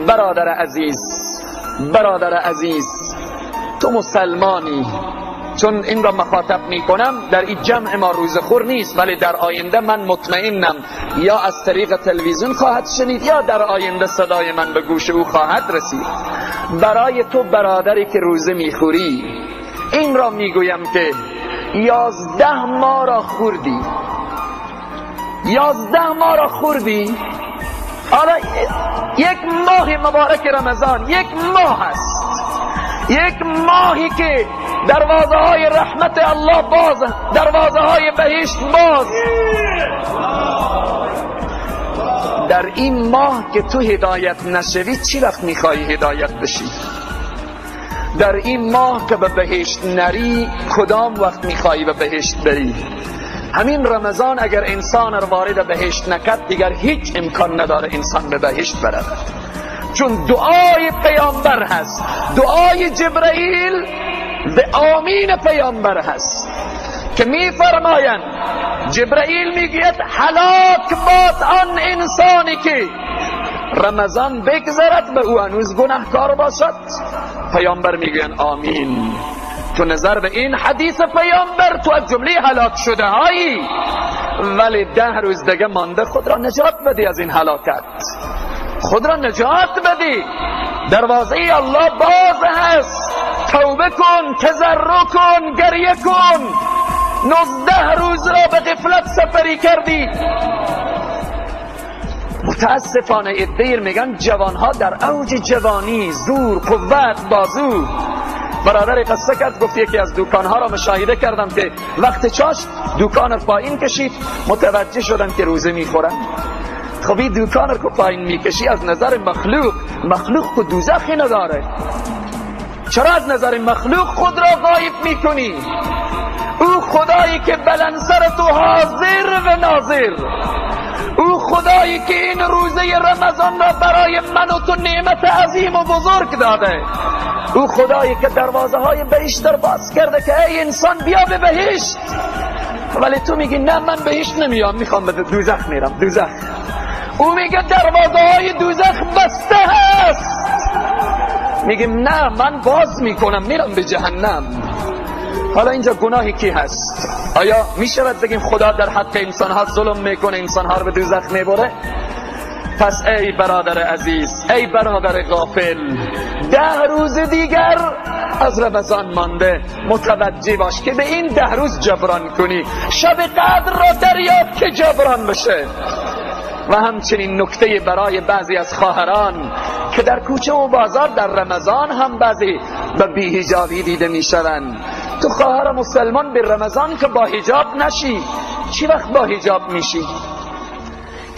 برادر عزیز تو مسلمانی، چون این را مخاطب می کنم در این جمع ما روزخور نیست، ولی در آینده من مطمئنم یا از طریق تلویزیون خواهد شنید یا در آینده صدای من به گوش او خواهد رسید. برای تو برادری که روزه میخوری این را میگویم که 11 ماه را خوردی، 11 ماه را خوردی. حالا یک ماه مبارک رمضان، یک ماه است، یک ماهی که دروازه های رحمت الله باز، دروازه های بهشت باز. در این ماه که تو هدایت نشوی چی وقت میخوایی هدایت بشی؟ در این ماه که به بهشت نری کدام وقت میخوایی به بهشت بری؟ همین رمضان اگر انسان رو وارد بهشت نکرد دیگر هیچ امکان نداره انسان به بهشت برود، چون دعای پیامبر هست، دعای جبرئیل به آمین پیامبر هست که میفرمایند جبرئیل میگوید هلاک باد آن انسانی که رمضان بگذرد به او هنوز گناهکار باشد. پیامبر میگوید آمین. تو نظر به این حدیث پیامبر تو از جمله هلاک شده هایی، ولی 10 روز دیگه مانده. خود را نجات بدی از این هلاکت، خود را نجات بدی. دروازه الله باز هست، توبه کن، تضرع کن، گریه کن. 19 روز را به غفلت سپری کردی. متاسفانه ادیر میگن جوانها در اوج جوانی، زور، قوت، بازو. برادر قصه کرد، گفت یکی از دکانها را مشاهده کردم که وقت چاش دکان را پایین کشید، متوجه شدم که روزه میخورن. خب این دکان را که پایین میکشی از نظر مخلوق خود دوزخی نداره، چرا از نظر مخلوق خود را غایب میکنی؟ او خدایی که بلندسر تو حاضر و ناظر، او خدایی که این روزه رمضان را برای من و تو نعمت عظیم و بزرگ داده، او خدایی که دروازه های بهشت را باز کرده که ای انسان بیا به بهشت، ولی تو میگی نه من بهشت نمیام، میخوام به دوزخ میرم. دوزخ او میگه دروازه های دوزخ بسته هست، میگیم نه من باز میکنم میرم به جهنم. حالا اینجا گناهی کی هست؟ آیا میشود بگیم خدا در حق انسان ها ظلم میکنه، انسان ها رو به دوزخ میبره؟ پس ای برادر عزیز، ای برادر غافل، 10 روز دیگر از رمضان مانده، متوجه باش که به این 10 روز جبران کنی، شب قدر را دریاب که جبران بشه. و همچنین نکته برای بعضی از خواهران که در کوچه و بازار در رمضان هم بعضی به بی‌حجابی دیده میشوند. تو خواهر مسلمان به رمضان که با حجاب نشی، چی وقت با حجاب میشی؟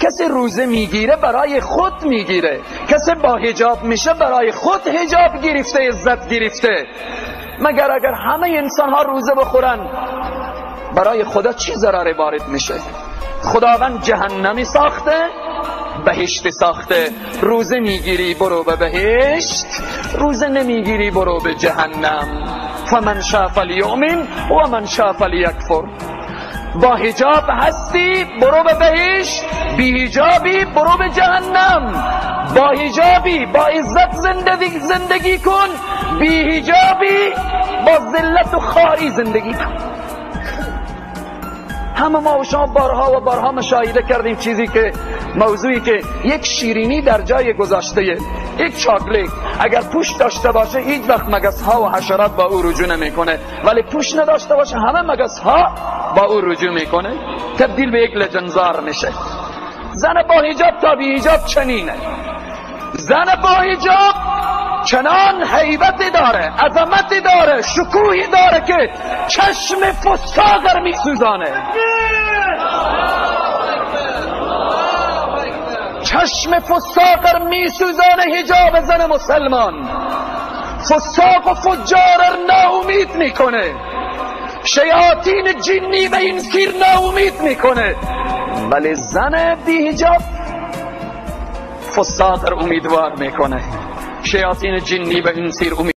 کسی روزه میگیره برای خود میگیره، کسی با حجاب میشه برای خود حجاب گرفته، عزت گرفته. مگر اگر همه انسان ها روزه بخورن برای خدا چی ضرر وارد میشه؟ خداوند جهنمی ساخته، بهشت ساخته. روزه میگیری برو به بهشت، روزه نمیگیری برو به جهنم. فمن شاء فلیؤمن و من شاء فلیکفر. با حجاب هستی برو به بهشت، بی حجابی برو به جهنم. با حجابی با عزت زندگی کن، بی حجابی با ذلت و خواری زندگی کن. همه ما و شما بارها و بارها مشاهده کردیم چیزی که موضوعی که یک شیرینی در جای گذاشته، یک چاکلیت اگر پوش داشته باشه هیچ وقت مگس ها و حشرات با او رجوع نمیکنه، ولی پوش نداشته باشه همه مگس ها با او رجوع میکنه، تبدیل به یک لجنزار میشه. زن با حجاب تا بی حجاب چنینه. زن با حجاب چنان هیبتی داره، عظمتی داره، شکوهی داره که چشم فساقر میسوزانه. چشم فساقر میسوزانه حجاب زن مسلمان. فساق و فجار ناامید میکنه، شیاطین جنی و انسی ناامید میکنه، ولی زن بی حجاب فساق امیدوار میکنه، شیاطین جنی و انسی